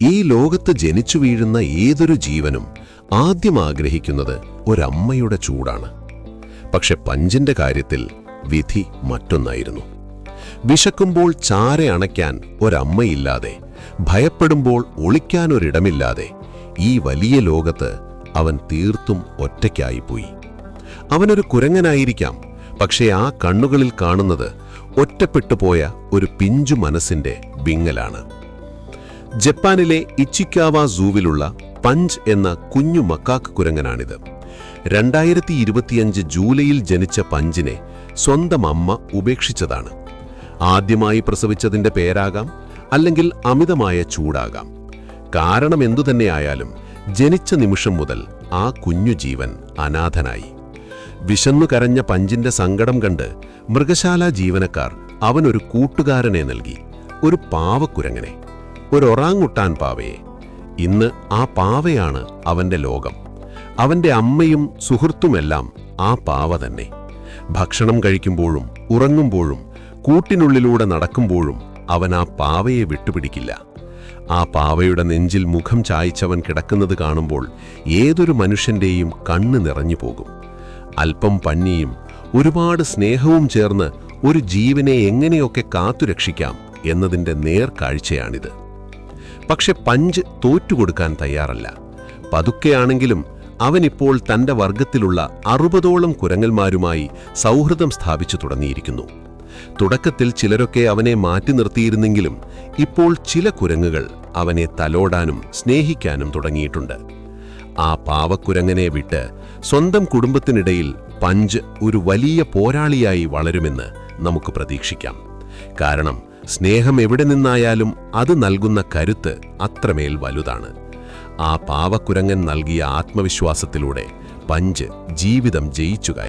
ഈ ലോകത്ത് ജനിച്ചു വീഴുന്ന ഏതൊരു ജീവനും ആദ്യം ആഗ്രഹിക്കുന്നത് ഒരമ്മയുടെ ചൂടാണ്. പക്ഷെ പഞ്ചിന്റെ കാര്യത്തിൽ വിധി മറ്റൊന്നായിരുന്നു. വിശക്കുമ്പോൾ ചാര അണയ്ക്കാൻ ഒരമ്മയില്ലാതെ, ഭയപ്പെടുമ്പോൾ ഒളിക്കാനൊരിടമില്ലാതെ ഈ വലിയ ലോകത്ത് അവൻ തീർത്തും ഒറ്റയ്ക്കായിപ്പോയി. അവനൊരു കുരങ്ങനായിരിക്കാം, പക്ഷേ ആ കണ്ണുകളിൽ കാണുന്നത് ഒറ്റപ്പെട്ടുപോയ ഒരു പിഞ്ചു മനസ്സിന്റെ വിങ്ങലാണ്. ജപ്പാനിലെ ഇച്ചിക്കാവ സൂവിലുള്ള പഞ്ച് എന്ന കുഞ്ഞു മക്കാക്ക് കുരങ്ങനാണിത്. 2025 ജൂലൈയിൽ ജനിച്ച പഞ്ചിനെ സ്വന്തം അമ്മ ഉപേക്ഷിച്ചതാണ്. ആദ്യമായി പ്രസവിച്ചതിന്റെ പേരാകാം, അല്ലെങ്കിൽ അമിതമായ ചൂടാകാം. കാരണം എന്തുതന്നെയായാലും ജനിച്ച നിമിഷം മുതൽ ആ കുഞ്ഞു ജീവൻ അനാഥനായി. വിശന്നു കരഞ്ഞ പഞ്ചിന്റെ സങ്കടം കണ്ട് മൃഗശാല ജീവനക്കാർ അവനൊരു കൂട്ടുകാരനെ നൽകി, ഒരു പാവക്കുരങ്ങനെ, ഒരു ഒറാങ്ങുട്ടാൻ പാവയെ. ഇന്ന് ആ പാവയാണ് അവന്റെ ലോകം. അവന്റെ അമ്മയും സുഹൃത്തുമെല്ലാം ആ പാവ തന്നെ. ഭക്ഷണം കഴിക്കുമ്പോഴും ഉറങ്ങുമ്പോഴും കൂട്ടിനുള്ളിലൂടെ നടക്കുമ്പോഴും അവൻ ആ പാവയെ വിട്ടുപിടിക്കില്ല. ആ പാവയുടെ നെഞ്ചിൽ മുഖം ചായ്ച്ചവൻ കിടക്കുന്നത് കാണുമ്പോൾ ഏതൊരു മനുഷ്യന്റെയും കണ്ണ് നിറഞ്ഞു പോകും. അല്പം പഞ്ഞിയും ഒരുപാട് സ്നേഹവും ചേർന്ന് ഒരു ജീവനെ എങ്ങനെയൊക്കെ കാത്തുരക്ഷിക്കാം എന്നതിൻ്റെ നേർക്കാഴ്ചയാണിത്. പക്ഷെ പഞ്ച് തോറ്റുകൊടുക്കാൻ തയ്യാറല്ല. പതുക്കെയാണെങ്കിലും അവനിപ്പോൾ തൻ്റെ വർഗത്തിലുള്ള 60ഓളം കുരങ്ങന്മാരുമായി സൗഹൃദം സ്ഥാപിച്ചു തുടങ്ങിയിരിക്കുന്നു. തുടക്കത്തിൽ ചിലരൊക്കെ അവനെ മാറ്റി നിർത്തിയിരുന്നെങ്കിലും ഇപ്പോൾ ചില കുരങ്ങുകൾ അവനെ തലോടാനും സ്നേഹിക്കാനും തുടങ്ങിയിട്ടുണ്ട്. ആ പാവക്കുരങ്ങനെ വിട്ട് സ്വന്തം കുടുംബത്തിനിടയിൽ പഞ്ച് ഒരു വലിയ പോരാളിയായി വളരുമെന്ന് നമുക്ക് പ്രതീക്ഷിക്കാം. കാരണം സ്നേഹം എവിടെ നിന്നായാലും അത് നൽകുന്ന കരുത്ത് അത്രമേൽ വലുതാണ്. ആ പാവക്കുരങ്ങൻ നൽകിയ ആത്മവിശ്വാസത്തിലൂടെ പഞ്ച് ജീവിതം ജയിച്ചു.